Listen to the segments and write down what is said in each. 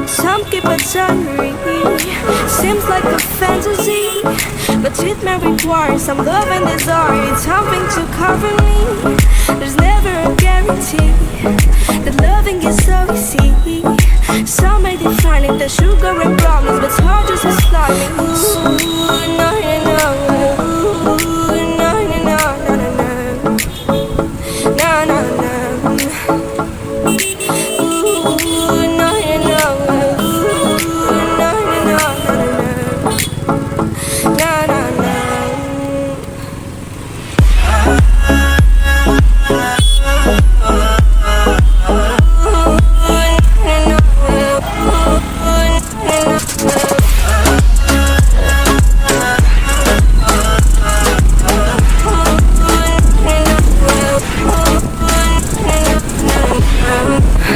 Some keep a diary. Seems like a fantasy, but it may require some love and desire. It's something to cover me. There's never a guarantee that loving is so easy. Some may define it as sugar and problems, but it's hard just as slimy. Ooh, no, no, no. Ooh, no, no, no, no, no, no, no, no, no.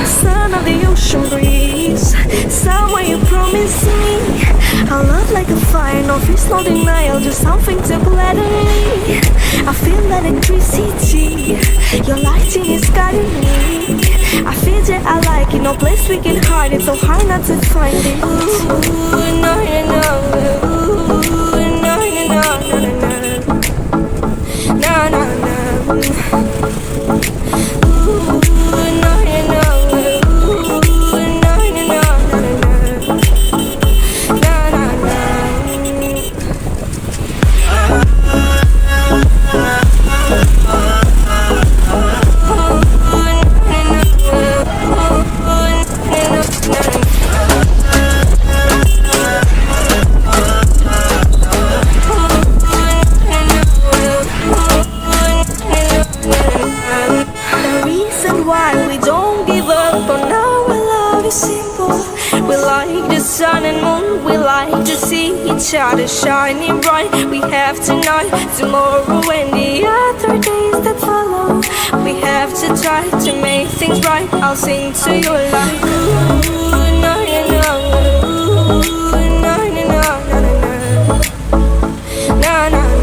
Son of the ocean breeze, someone you promised me. Our love like a fire, no fears, no denial, just something to gladden me. I feel electricity, your lighting is guiding me. I feel that I like it, no place we can hide it, so hard not to find it. Ooh, no, no, no. Ooh, no, no, no, no, no, no, no, no. Ooh, no, no. Sun and moon, we like to see each other shining bright. We have tonight, tomorrow and the other days that follow. We have to try to make things right. I'll sing to your life. Ooh, no, no, no. Ooh, no, no, no, no, no, no, no, no.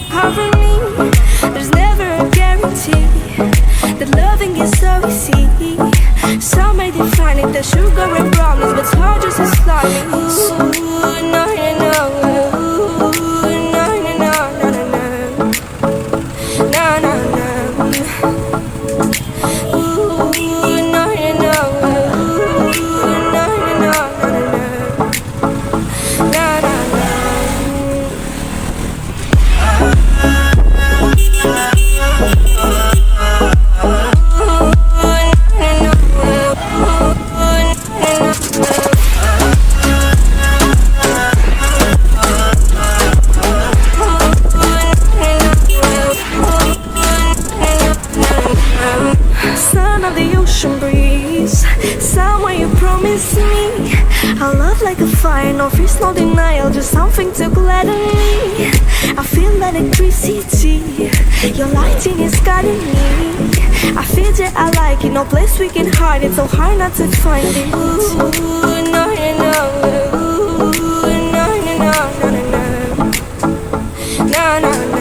Cover me, there's never a guarantee that loving is so easy. Some may define it as sugar and problems, but it's hard just as slimy. Ooh, no, no, no. Ooh, no, no, no, no, no, no, no, no. Ooh, no, no, no. Ooh, no, no, no, no, no, no. Son of the ocean breeze, someone you promised me. Our love like a fire, no fears, no denial, just something to gladden me. I feel electricity, your lighting is guiding me. I feel that I like it, no place we can hide it, so hard not to find it. Ooh, no, no, no. Ooh, no, no, no, no, no, no. No, no, no.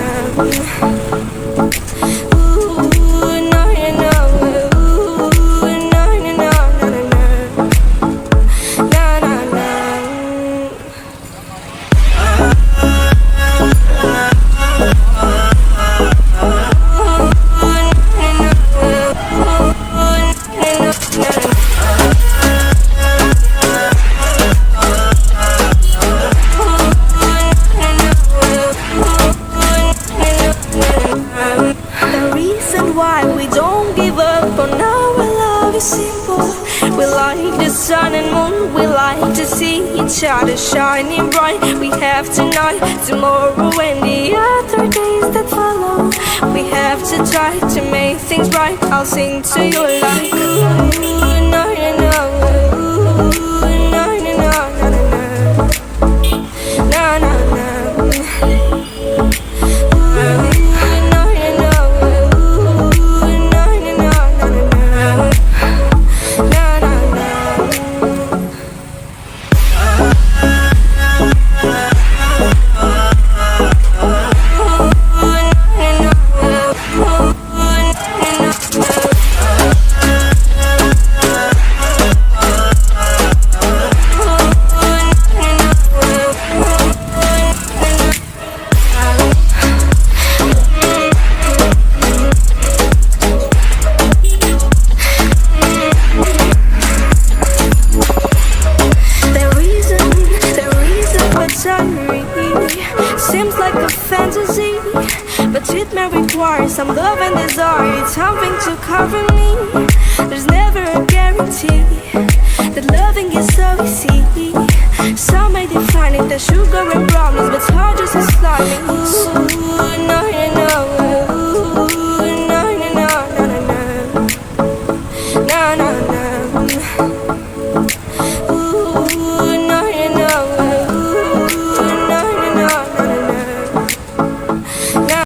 Why we don't give up on our love is simple. We like the sun and moon, we like to see each other shining bright. We have tonight, tomorrow and the other days that follow. We have to try to make things right. I'll sing to you like ooh, no, no, no. Ooh, no, no, no, no, no, no, no, no. Seems like a fantasy, but it may require some love and desire. It's something to cover me. There's never a guarantee that loving is so easy. Some may define it as sugar and brownies, but it's hard just as slimy.